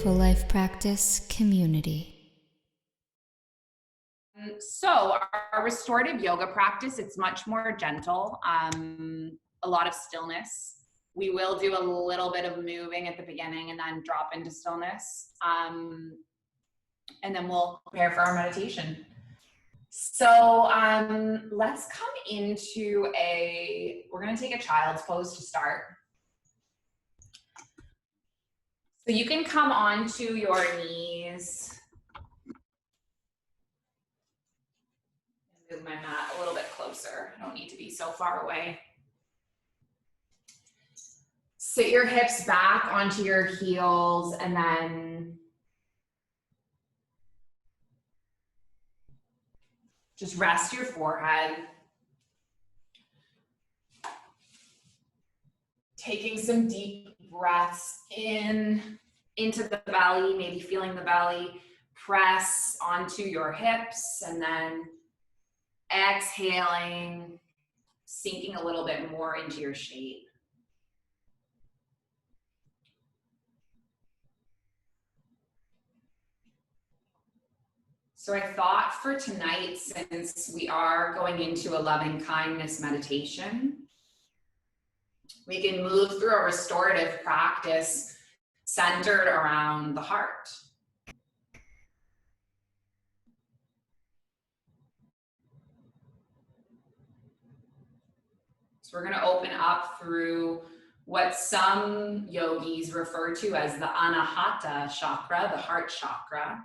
Mindful Life Practice community. So our restorative yoga practice, it's much more gentle, a lot of stillness. We will do a little bit of moving at the beginning and then drop into stillness. And then we'll prepare for our meditation. So let's come into we're gonna take a child's pose to start. So you can come onto your knees. Move my mat a little bit closer. I don't need to be so far away. Sit your hips back onto your heels and then just rest your forehead. Taking some deep breaths into the belly, maybe feeling the belly press onto your hips, and then exhaling, sinking a little bit more into your shape. So I thought for tonight, since we are going into a loving kindness meditation, we can move through a restorative practice centered around the heart. So we're going to open up through what some yogis refer to as the Anahata Chakra, the heart chakra.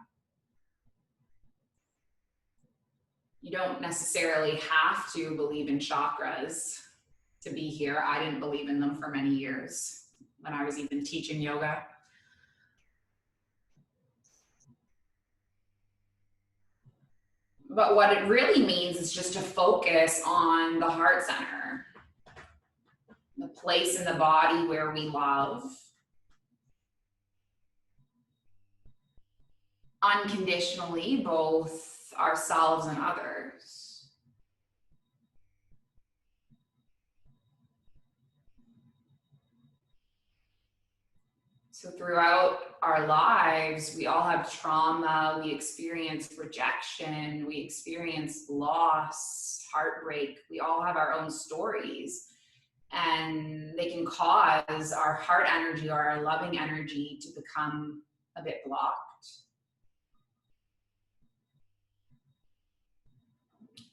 You don't necessarily have to believe in chakras to be here. I didn't believe in them for many years when I was even teaching yoga. But what it really means is just to focus on the heart center, the place in the body where we love unconditionally, both ourselves and others. So throughout our lives, we all have trauma, we experience rejection, we experience loss, heartbreak. We all have our own stories, and they can cause our heart energy or our loving energy to become a bit blocked.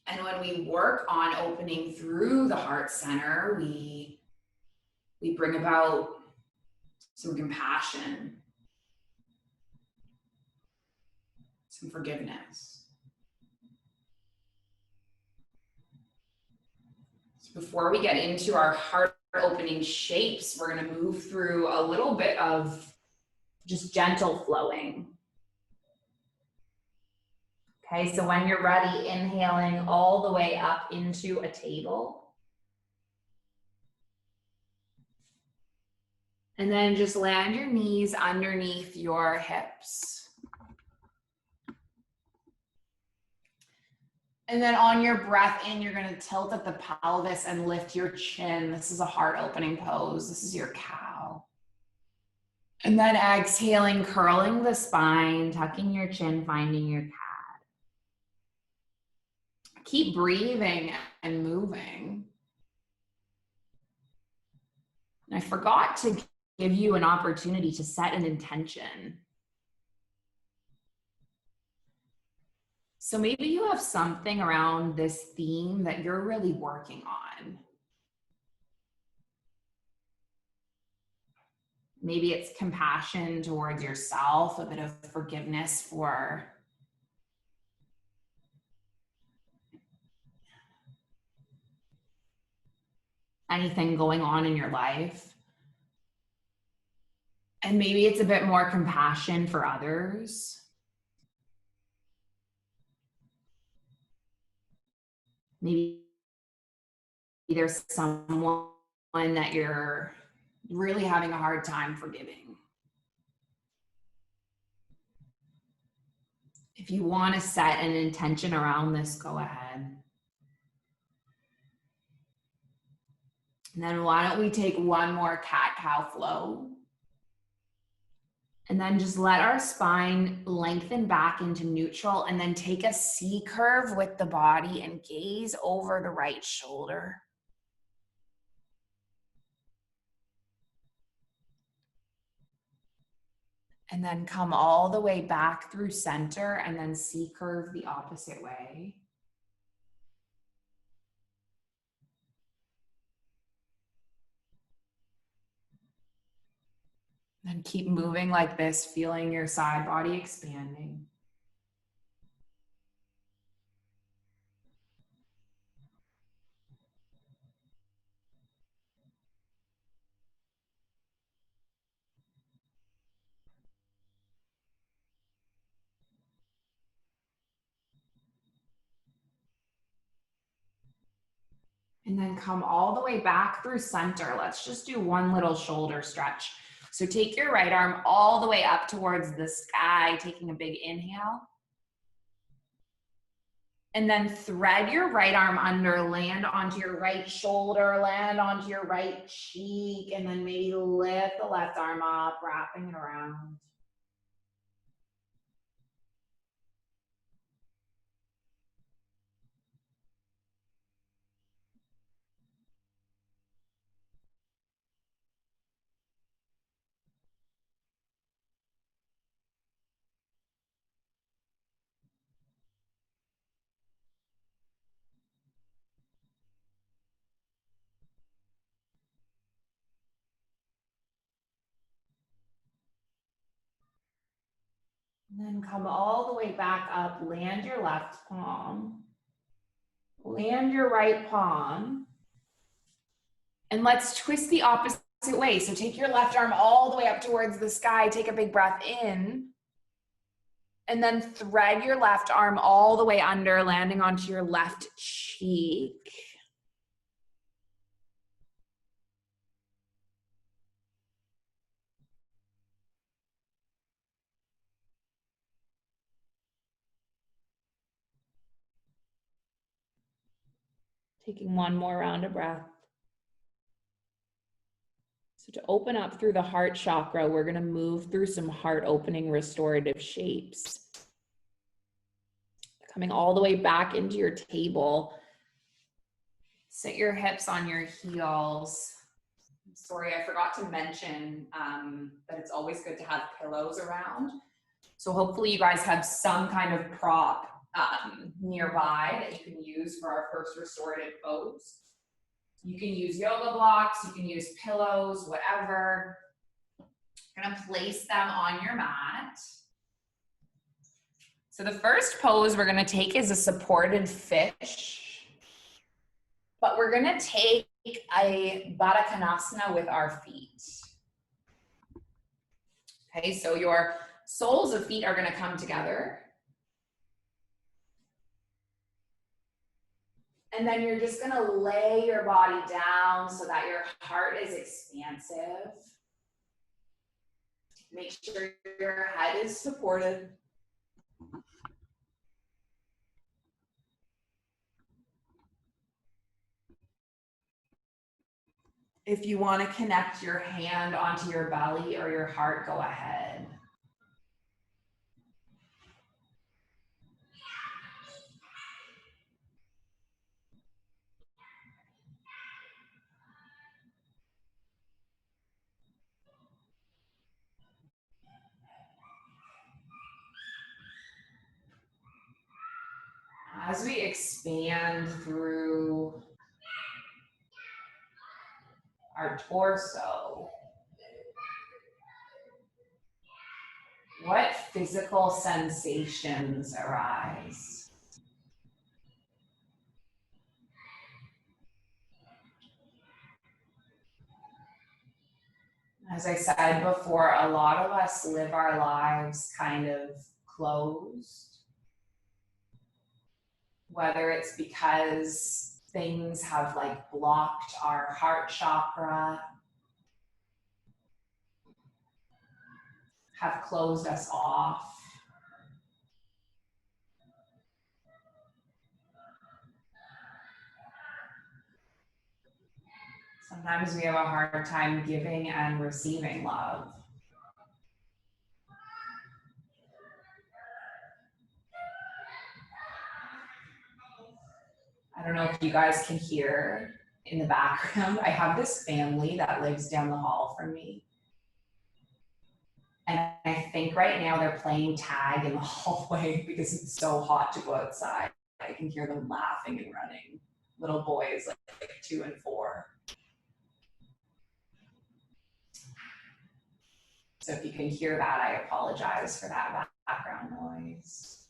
And when we work on opening through the heart center, we bring about some compassion, some forgiveness. So before we get into our heart opening shapes, we're going to move through a little bit of just gentle flowing. Okay, so when you're ready, inhaling all the way up into a table. And then just land your knees underneath your hips. And then on your breath in, you're going to tilt at the pelvis and lift your chin. This is a heart opening pose. This is your cow. And then exhaling, curling the spine, tucking your chin, finding your cat. Keep breathing and moving. And I forgot to give you an opportunity to set an intention. So maybe you have something around this theme that you're really working on. Maybe it's compassion towards yourself, a bit of forgiveness for anything going on in your life. And maybe it's a bit more compassion for others. Maybe there's someone that you're really having a hard time forgiving. If you want to set an intention around this, go ahead. And then why don't we take one more cat-cow flow? And then just let our spine lengthen back into neutral, and then take a C curve with the body and gaze over the right shoulder. And then come all the way back through center and then C curve the opposite way. And keep moving like this, feeling your side body expanding. And then come all the way back through center. Let's just do one little shoulder stretch. So take your right arm all the way up towards the sky, taking a big inhale. And then thread your right arm under, land onto your right shoulder, land onto your right cheek, and then maybe lift the left arm up, wrapping it around. And then come all the way back up, land your left palm, land your right palm, and let's twist the opposite way. So take your left arm all the way up towards the sky, take a big breath in, and then thread your left arm all the way under, landing onto your left cheek. Taking one more round of breath. So to open up through the heart chakra, we're going to move through some heart opening restorative shapes. Coming all the way back into your table. Sit your hips on your heels. Sorry, I forgot to mention that it's always good to have pillows around. So hopefully you guys have some kind of prop nearby that you can use for our first restorative pose. You can use yoga blocks, you can use pillows, whatever. You're gonna place them on your mat. So the first pose we're gonna take is a supported fish, but we're gonna take a Baddha Konasana with our feet. Okay, so your soles of feet are gonna come together. And then you're just gonna lay your body down so that your heart is expansive. Make sure your head is supported. If you want to connect your hand onto your belly or your heart, go ahead. As we expand through our torso, what physical sensations arise? As I said before, a lot of us live our lives kind of closed, whether it's because things have like blocked our heart chakra, have closed us off. Sometimes we have a hard time giving and receiving love. I don't know if you guys can hear in the background. I have this family that lives down the hall from me. And I think right now they're playing tag in the hallway because it's so hot to go outside. I can hear them laughing and running. Little boys like 2 and 4. So if you can hear that, I apologize for that background noise.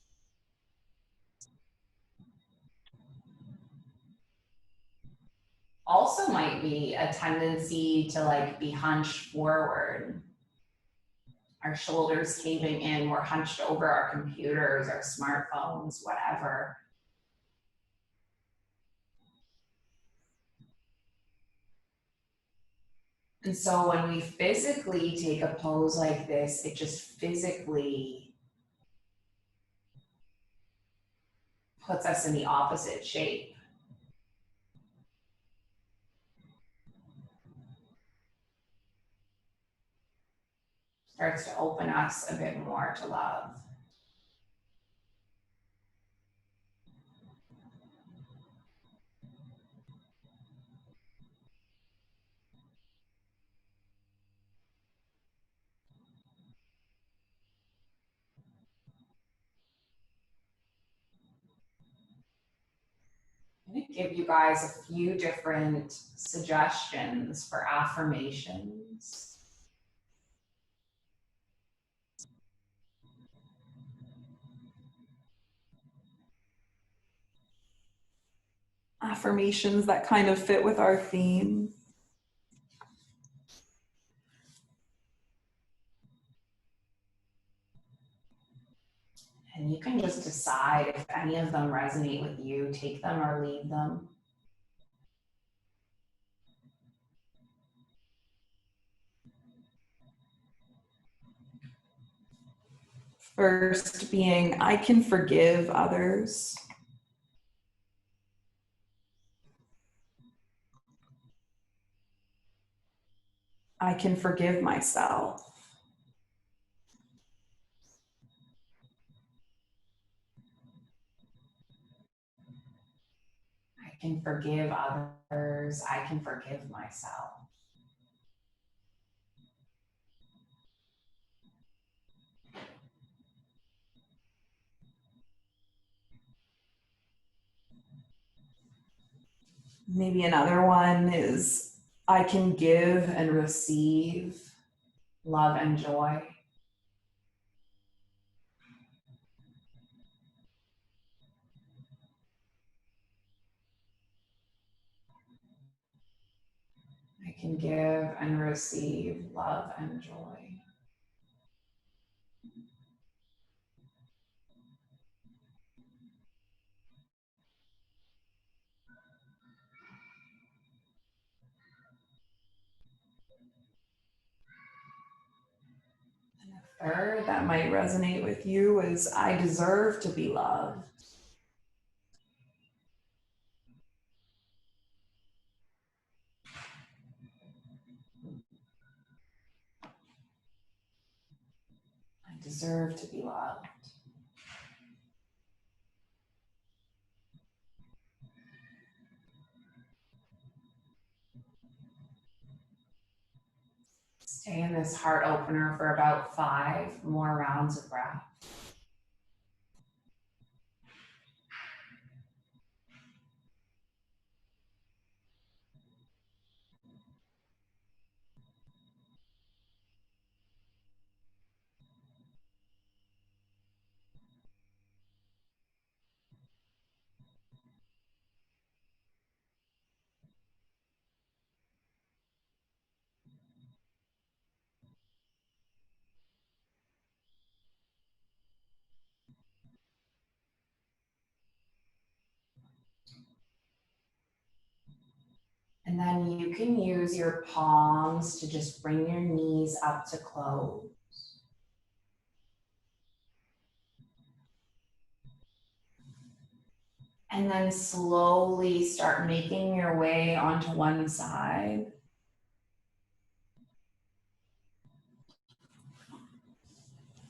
Also might be a tendency to like be hunched forward. Our shoulders caving in, we're hunched over our computers, our smartphones, whatever. And so when we physically take a pose like this, it just physically puts us in the opposite shape. Starts to open us a bit more to love. I'm going to give you guys a few different suggestions for affirmations. Affirmations that kind of fit with our theme. And you can just decide if any of them resonate with you, take them or leave them. First being, I can forgive others. I can forgive myself. I can forgive others. I can forgive myself. Maybe another one is, I can give and receive love and joy. I can give and receive love and joy. And a third that might resonate with you is, I deserve to be loved. I deserve to be loved. Stay in this heart opener for about 5 more rounds of breath. And then you can use your palms to just bring your knees up to close. And then slowly start making your way onto one side.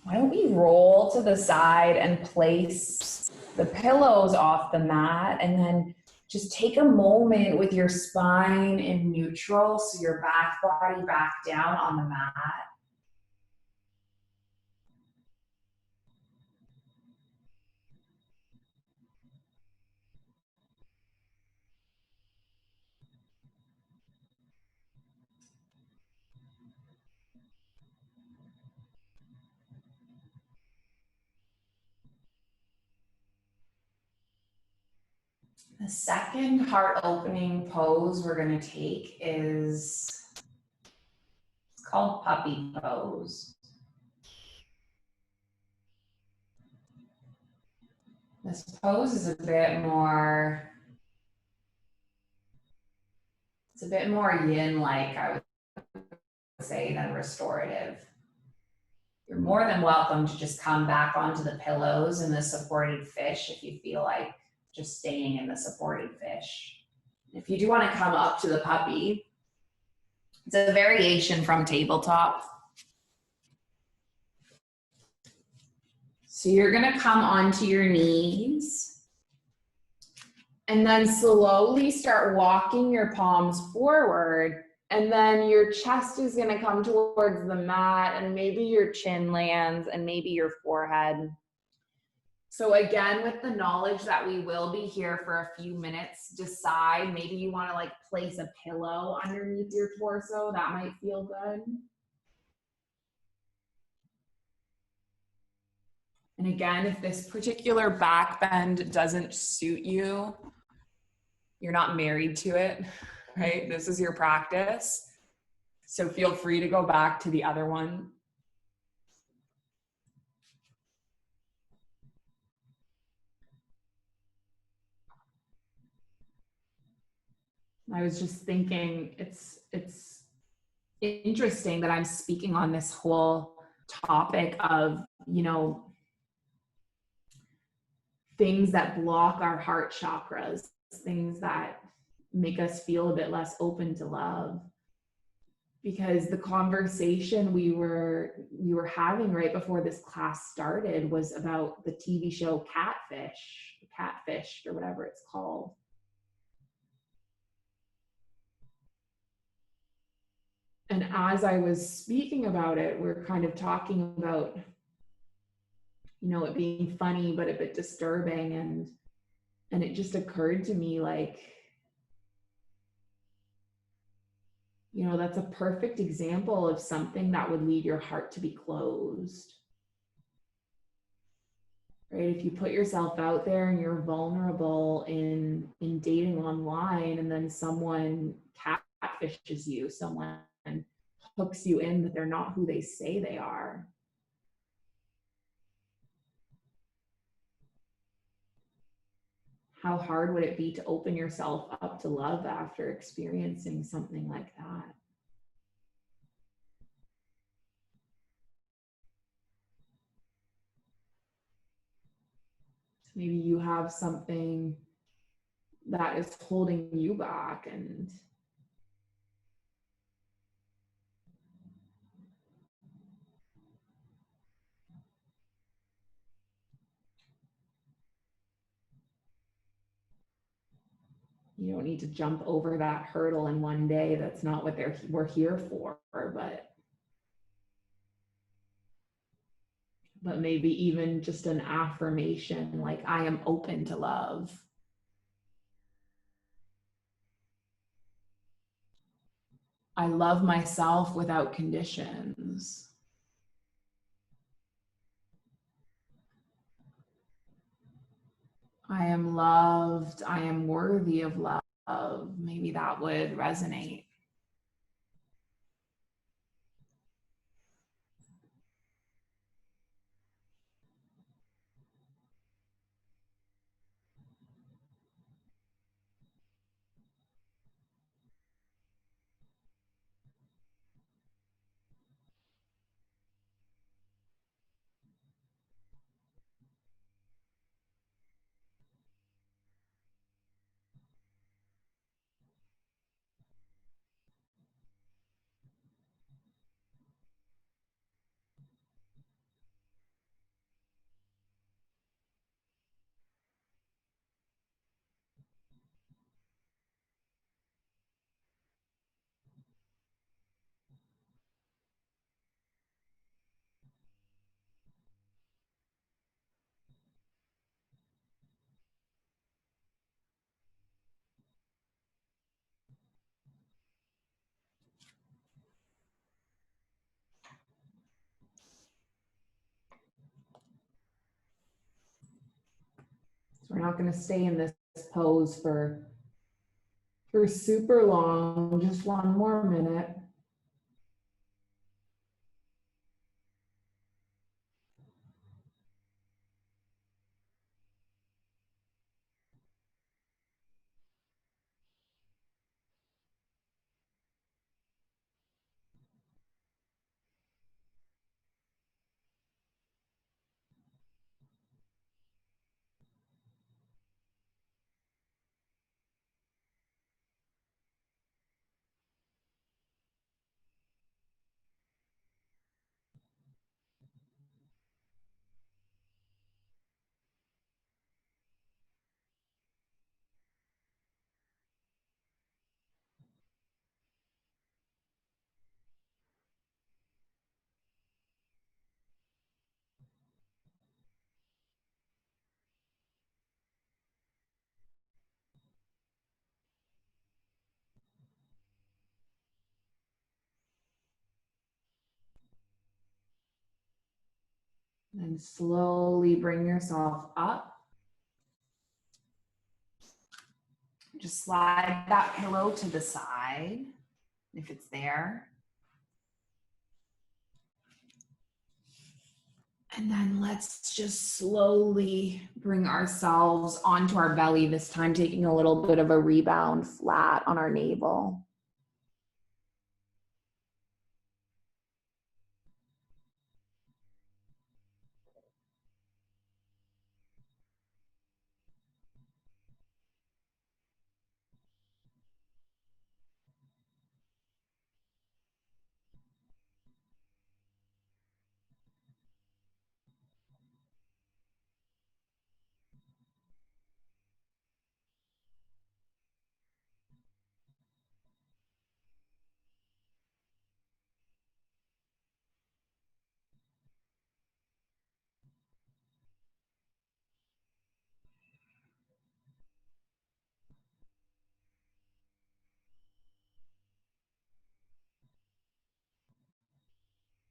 Why don't we roll to the side and place the pillows off the mat, and then Just take a moment with your spine in neutral, so your back body back down on the mat. The second heart opening pose we're going to take is, it's called puppy pose. This pose is a bit more, it's a bit more yin-like, I would say, than restorative. You're more than welcome to just come back onto the pillows in the supported fish if you feel like just staying in the supported fish. If you do want to come up to the puppy, it's a variation from tabletop. So you're going to come onto your knees and then slowly start walking your palms forward. And then your chest is going to come towards the mat, and maybe your chin lands and maybe your forehead. So again, with the knowledge that we will be here for a few minutes, decide, maybe you want to like place a pillow underneath your torso. That might feel good. And again, if this particular back bend doesn't suit you, you're not married to it, right? This is your practice. So feel free to go back to the other one. I was just thinking it's interesting that I'm speaking on this whole topic of, you know, things that block our heart chakras, things that make us feel a bit less open to love. Because the conversation we were having right before this class started was about the TV show Catfish, or whatever it's called. And as I was speaking about it, we're kind of talking about, you know, it being funny but a bit disturbing, and it just occurred to me, like, you know, that's a perfect example of something that would lead your heart to be closed. Right? If you put yourself out there and you're vulnerable in dating online, and then someone catfishes you, someone hooks you in that they're not who they say they are. How hard would it be to open yourself up to love after experiencing something like that? Maybe you have something that is holding you back, and you don't need to jump over that hurdle in one day. That's not what we're here for, but maybe even just an affirmation like, I am open to love. I love myself without conditions. I am loved. I am worthy of love. Maybe that would resonate. not going to stay in this pose for super long, just one more minute. And slowly bring yourself up. Just slide that pillow to the side, if it's there. And then let's just slowly bring ourselves onto our belly, this time taking a little bit of a rebound flat on our navel.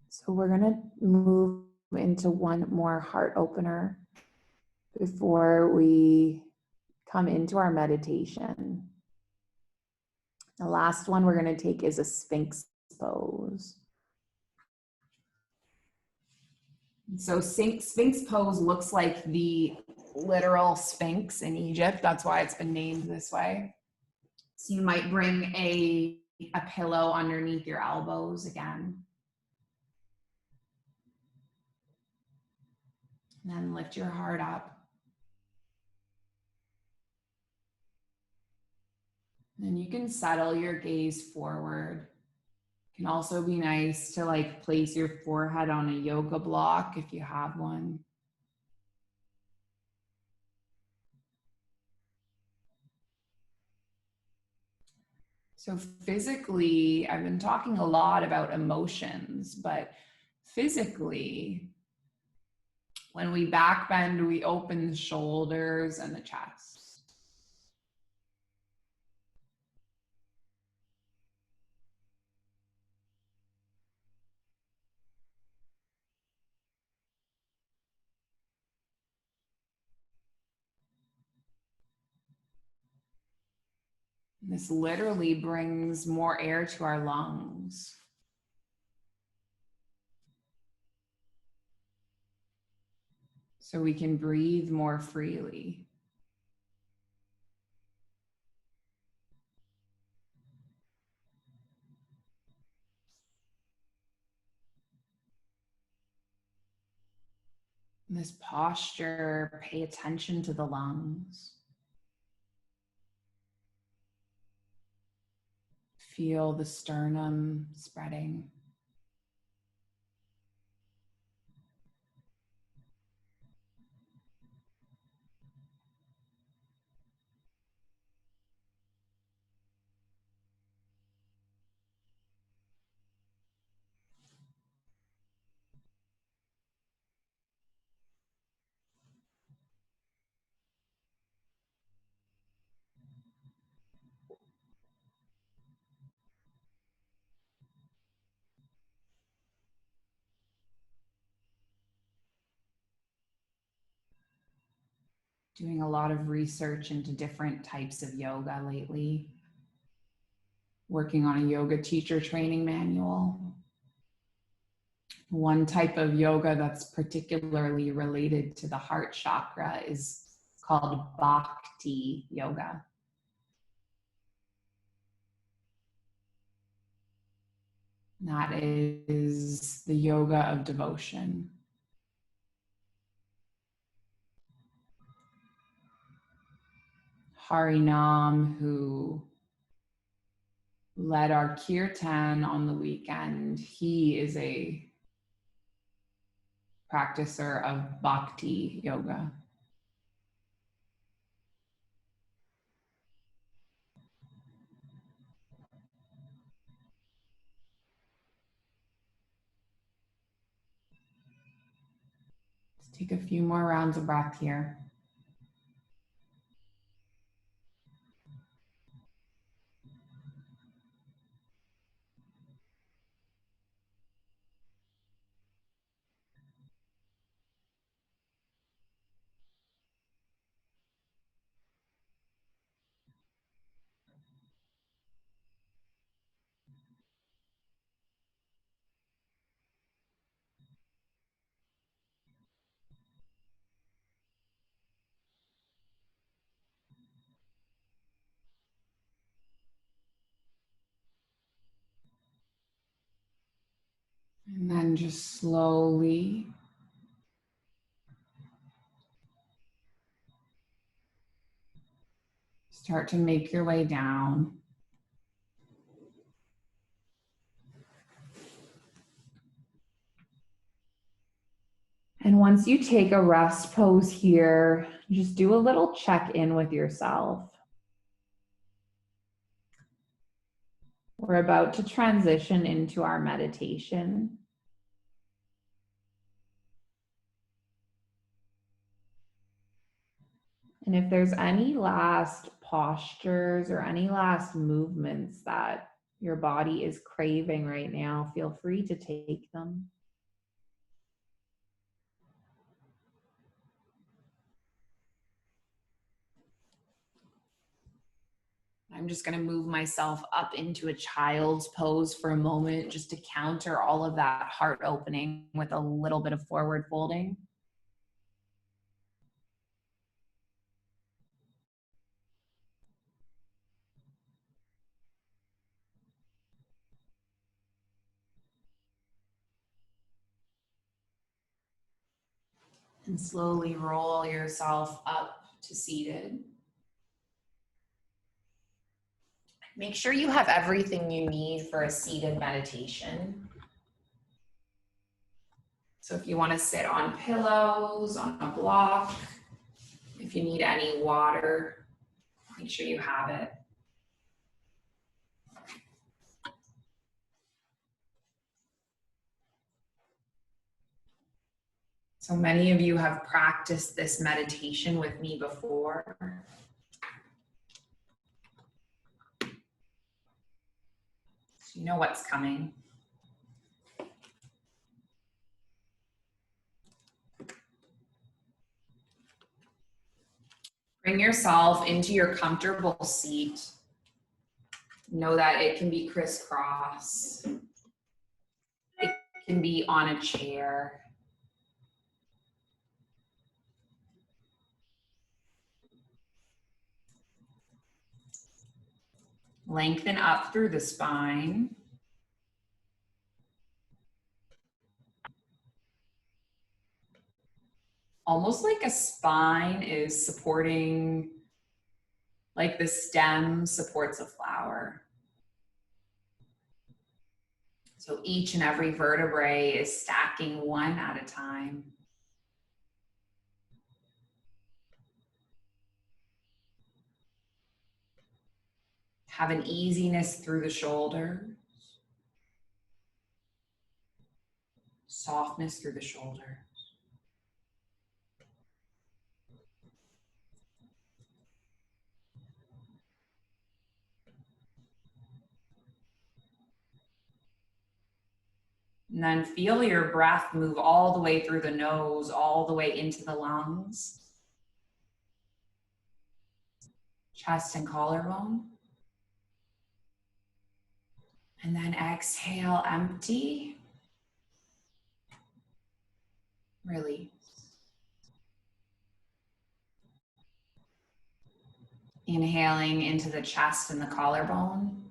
So we're gonna move into one more heart opener before we come into our meditation. The last one we're gonna take is a Sphinx Pose. So Sphinx Pose looks like the literal Sphinx in Egypt. That's why it's been named this way. So you might bring a pillow underneath your elbows again. And then lift your heart up. And you can settle your gaze forward. It can also be nice to like place your forehead on a yoga block if you have one. So physically, I've been talking a lot about emotions, but physically, when we back bend, we open the shoulders and the chest. This literally brings more air to our lungs. So we can breathe more freely. In this posture, pay attention to the lungs. Feel the sternum spreading. Doing a lot of research into different types of yoga lately. Working on a yoga teacher training manual. One type of yoga that's particularly related to the heart chakra is called bhakti yoga. That is the yoga of devotion. Harinam, who led our kirtan on the weekend, he is a practicer of bhakti yoga. Let's take a few more rounds of breath here. And then just slowly start to make your way down. And once you take a rest pose here, just do a little check-in with yourself. We're about to transition into our meditation. And if there's any last postures or any last movements that your body is craving right now, feel free to take them. I'm just going to move myself up into a child's pose for a moment, just to counter all of that heart opening with a little bit of forward folding. And slowly roll yourself up to seated. Make sure you have everything you need for a seated meditation. So if you want to sit on pillows, on a block, if you need any water, make sure you have it. So many of you have practiced this meditation with me before. So you know what's coming. Bring yourself into your comfortable seat. Know that it can be crisscross. It can be on a chair. Lengthen up through the spine. Almost like a spine is supporting, like the stem supports a flower. So each and every vertebrae is stacking one at a time. Have an easiness through the shoulders. Softness through the shoulder. And then feel your breath move all the way through the nose, all the way into the lungs. chest and collarbone. And then exhale, empty. Release. Inhaling into the chest and the collarbone.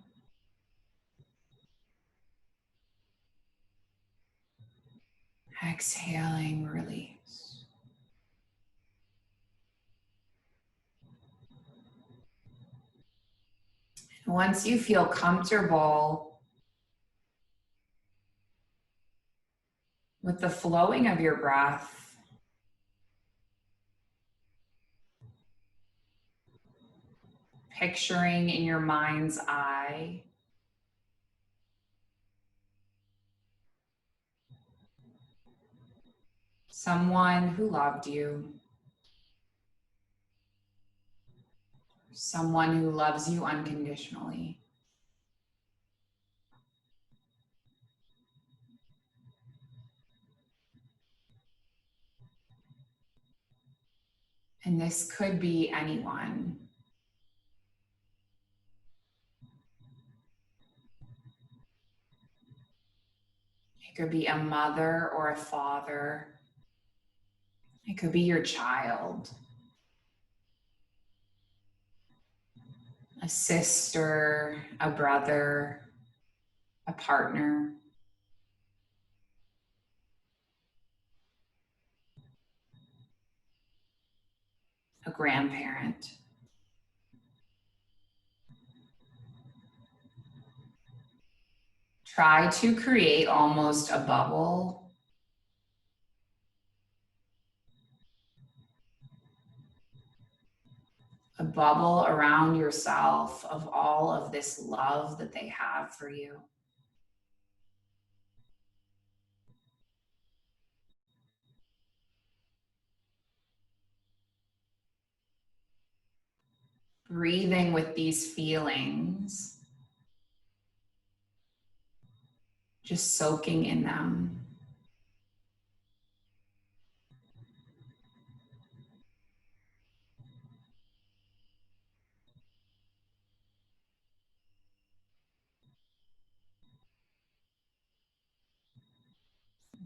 Exhaling, release. And once you feel comfortable with the flowing of your breath, picturing in your mind's eye someone who loved you, someone who loves you unconditionally. And this could be anyone. It could be a mother or a father. It could be your child, a sister, a brother, a partner, a grandparent. Try to create almost a bubble. A bubble around yourself of all of this love that they have for you. Breathing with these feelings, just soaking in them.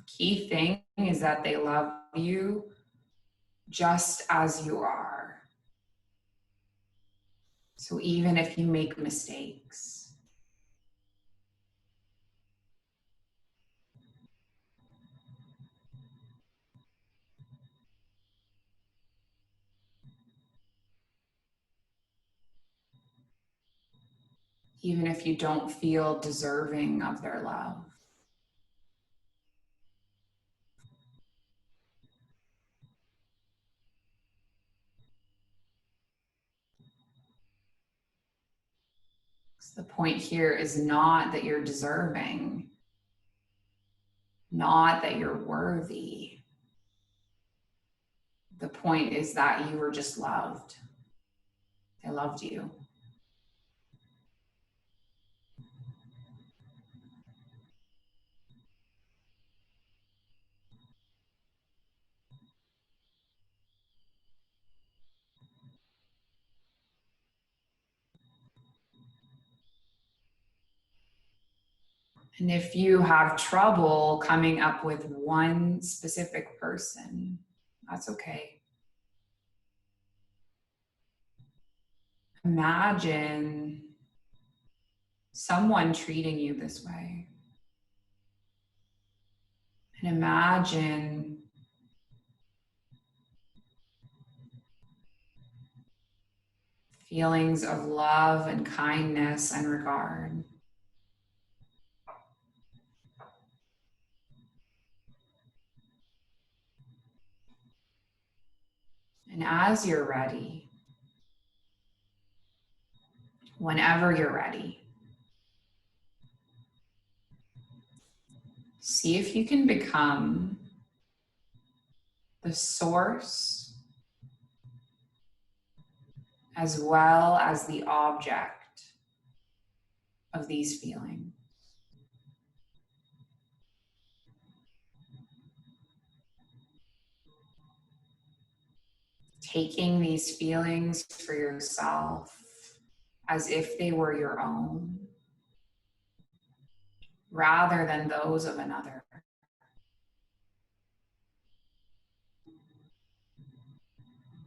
Key thing is that they love you just as you are. So even if you make mistakes, even if you don't feel deserving of their love, the point here is not that you're deserving, not that you're worthy. The point is that you were just loved. They loved you. And if you have trouble coming up with one specific person, that's okay. Imagine someone treating you this way. And imagine feelings of love and kindness and regard. And as you're ready, whenever you're ready, see if you can become the source as well as the object of these feelings. Taking these feelings for yourself as if they were your own, rather than those of another.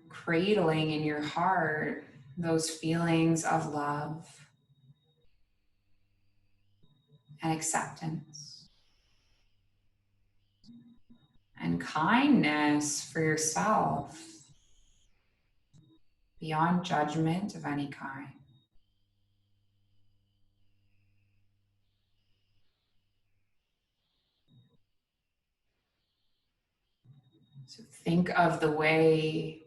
Cradling in your heart those feelings of love and acceptance and kindness for yourself, beyond judgment of any kind. So think of the way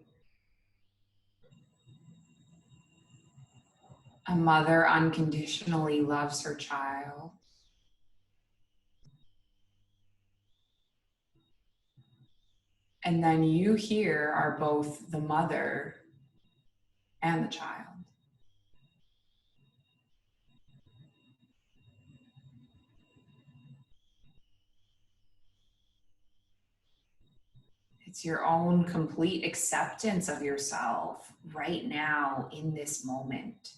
a mother unconditionally loves her child. And then you here are both the mother and the child. It's your own complete acceptance of yourself right now in this moment.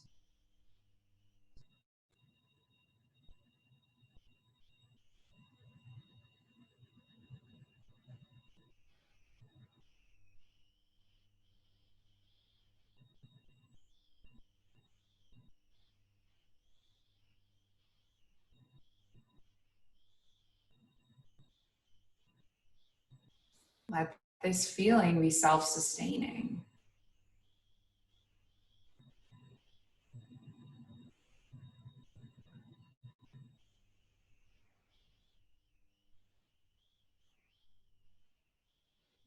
Let this feeling be self-sustaining.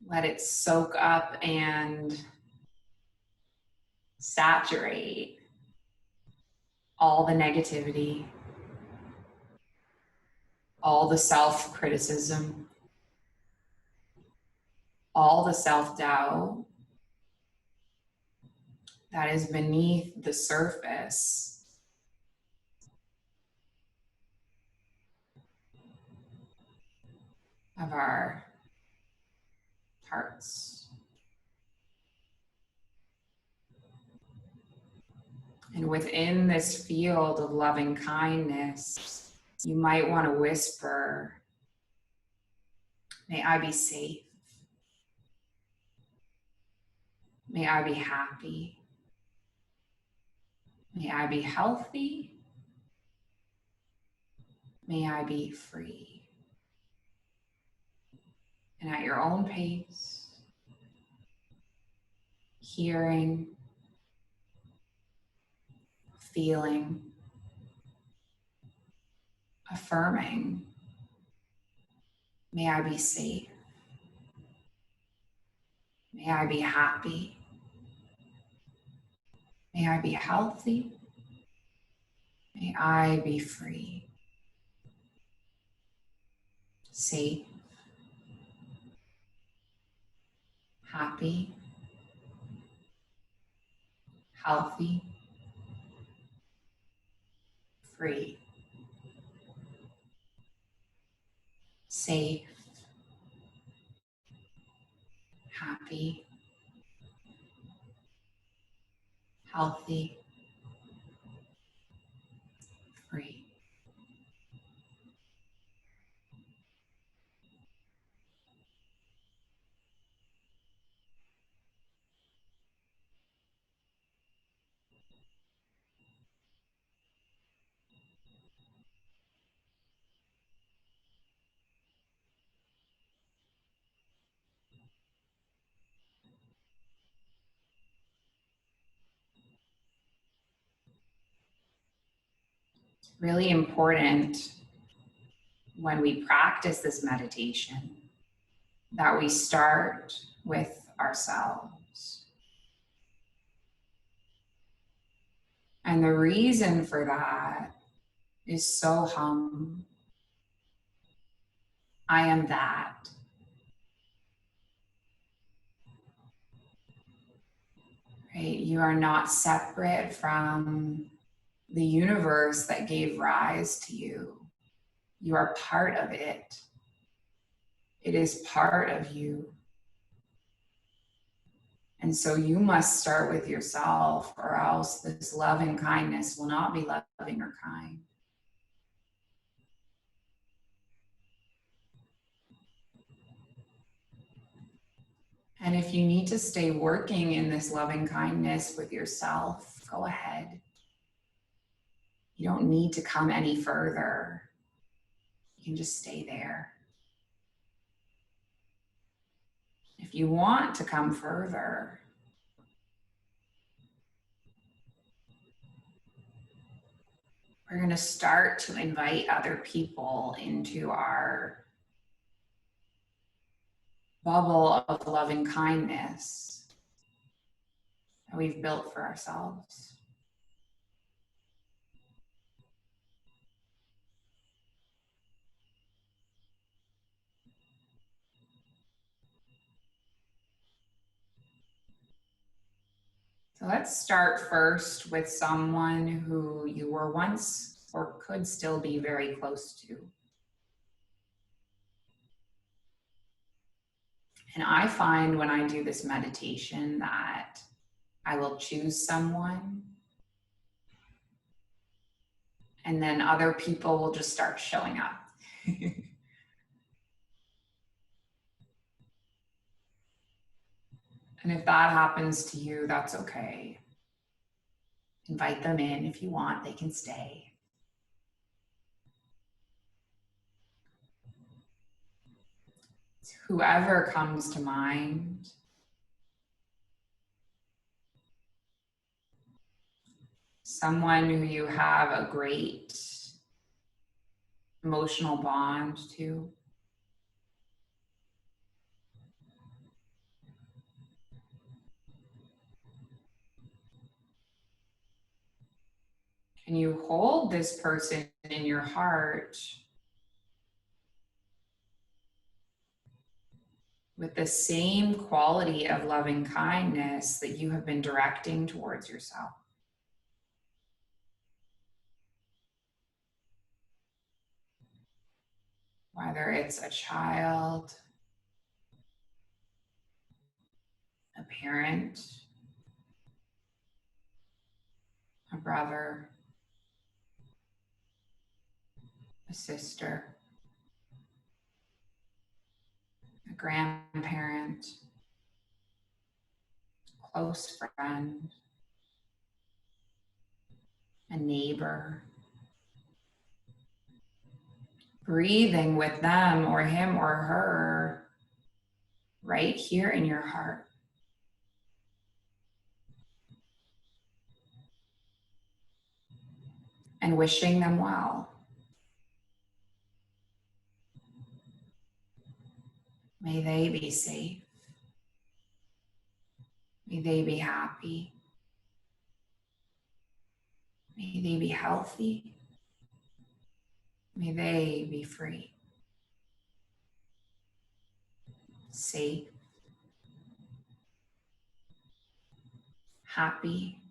Let it soak up and saturate all the negativity, all the self-criticism, all the self-doubt that is beneath the surface of our hearts. And within this field of loving kindness, you might want to whisper, may I be safe. May I be happy. May I be healthy. May I be free. And at your own pace, hearing, feeling, affirming, may I be safe. May I be happy. May I be healthy. May I be free. Safe. Happy. Healthy. Free. Safe. Happy. Healthy. Free. Really important when we practice this meditation that we start with ourselves. And the reason for that is so hum. I am that. Right? You are not separate from the universe that gave rise to you. You are part of it. It is part of you. And so you must start with yourself, or else this love and kindness will not be loving or kind. And if you need to stay working in this loving kindness with yourself, go ahead. You don't need to come any further. You can just stay there. If you want to come further, we're going to start to invite other people into our bubble of loving kindness that we've built for ourselves. So let's start first with someone who you were once or could still be very close to. And I find when I do this meditation that I will choose someone and then other people will just start showing up. And if that happens to you, that's okay. Invite them in if you want, they can stay. Whoever comes to mind, someone who you have a great emotional bond to. Can you hold this person in your heart with the same quality of loving kindness that you have been directing towards yourself? Whether it's a child, a parent, a brother, a sister, a grandparent, close friend, a neighbor. Breathing with them or him or her right here in your heart. And wishing them well. May they be safe. May they be happy. May they be healthy. May they be free. Safe. Happy.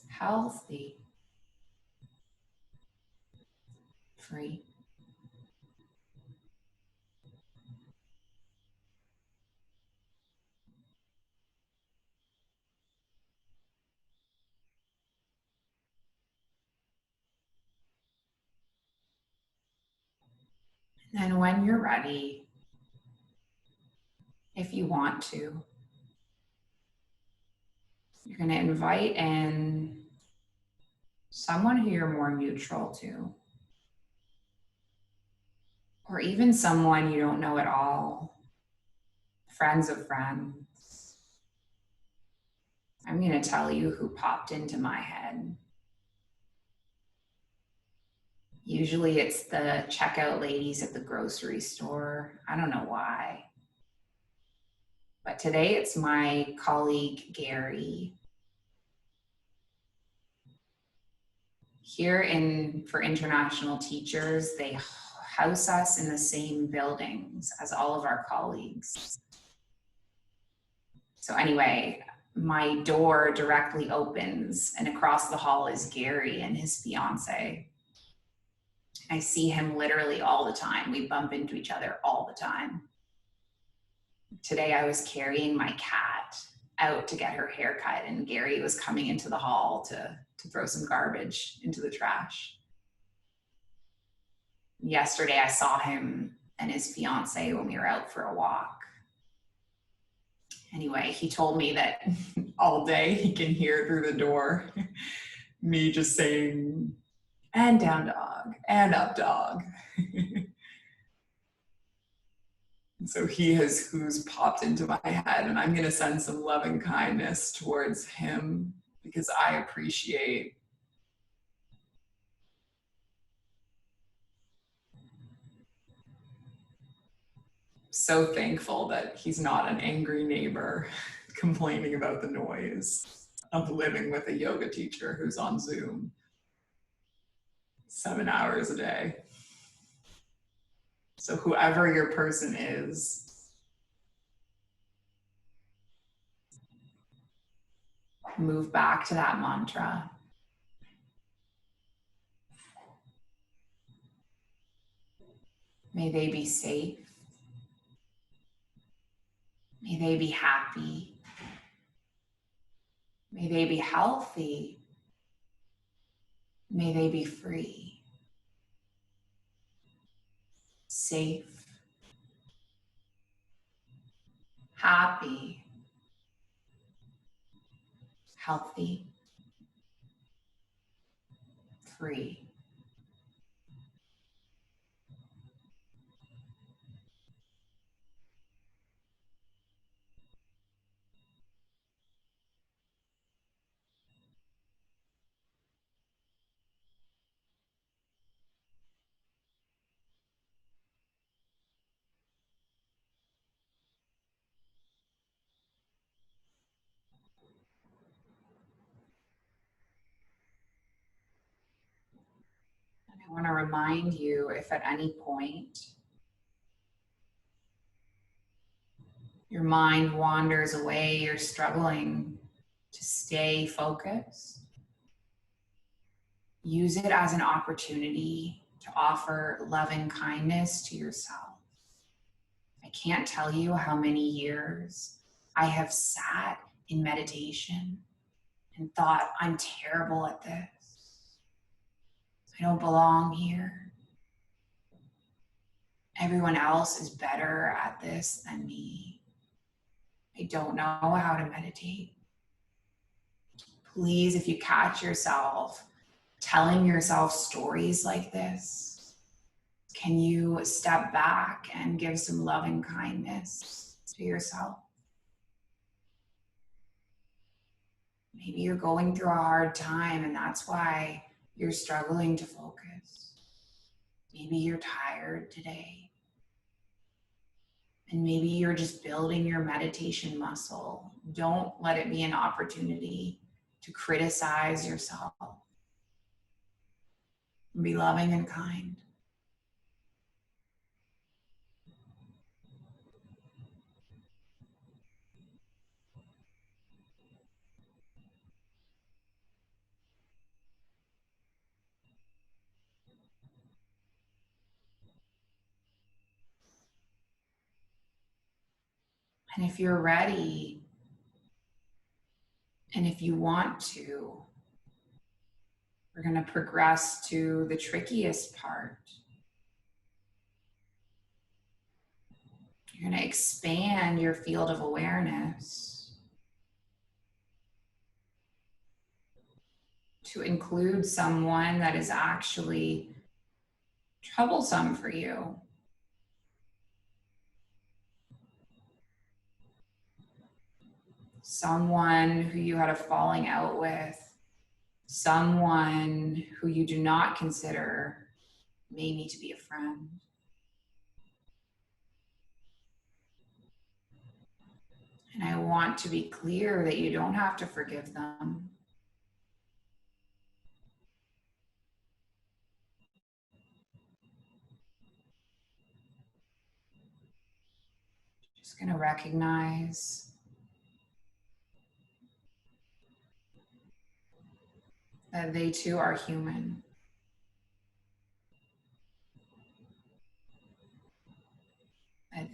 Healthy. Free. And when you're ready, if you want to, you're going to invite in someone who you're more neutral to, or even someone you don't know at all, friends of friends. I'm going to tell you who popped into my head. Usually it's the checkout ladies at the grocery store. I don't know why. But today it's my colleague, Gary. Here for international teachers, they house us in the same buildings as all of our colleagues. So anyway, my door directly opens and across the hall is Gary and his fiance. I see him literally all the time. We bump into each other all the time. Today I was carrying my cat out to get her hair cut, and Gary was coming into the hall to throw some garbage into the trash. Yesterday I saw him and his fiance when we were out for a walk. Anyway, he told me that all day he can hear through the door me just saying, and down dog, and up dog. So who's popped into my head, and I'm going to send some loving kindness towards him because I appreciate so thankful that he's not an angry neighbor complaining about the noise of living with a yoga teacher who's on Zoom 7 hours a day. So whoever your person is, move back to that mantra. May they be safe. May they be happy. May they be healthy. May they be free, safe, happy, healthy, free. And I want to remind you, if at any point your mind wanders away, you're struggling to stay focused, use it as an opportunity to offer loving kindness to yourself. I can't tell you how many years I have sat in meditation and thought, I'm terrible at this. I don't belong here. Everyone else is better at this than me. I don't know how to meditate. Please, if you catch yourself telling yourself stories like this, can you step back and give some loving kindness to yourself? Maybe you're going through a hard time and that's why you're struggling to focus. Maybe you're tired today. And maybe you're just building your meditation muscle. Don't let it be an opportunity to criticize yourself. Be loving and kind. And if you're ready, and if you want to, we're going to progress to the trickiest part. You're going to expand your field of awareness to include someone that is actually troublesome for you. Someone who you had a falling out with, someone who you do not consider may need to be a friend. And I want to be clear that you don't have to forgive them. Just going to recognize that they too are human. That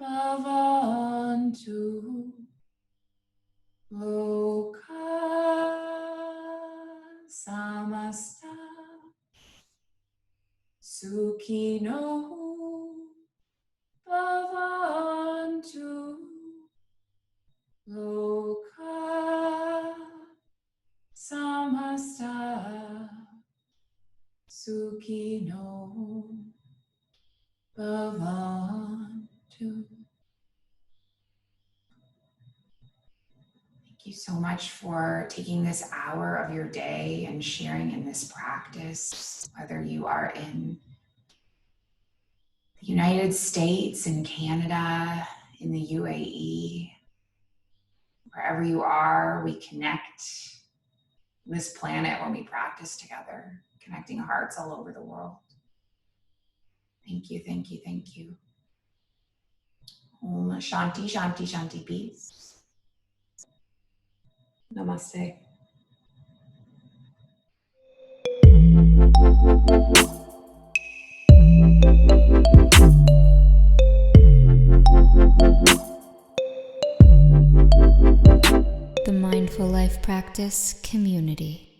Bhavantu Loka Samasta Sukhino Bhavantu Loka Samasta Sukhino Bhavantu. Thank you so much for taking this hour of your day and sharing in this practice, whether you are in the United States, in Canada, in the UAE, wherever you are, we connect this planet when we practice together, connecting hearts all over the world. Thank you, thank you, thank you. Om Shanti, Shanti, Shanti, peace. Namaste. The Mindful Life Practice Community.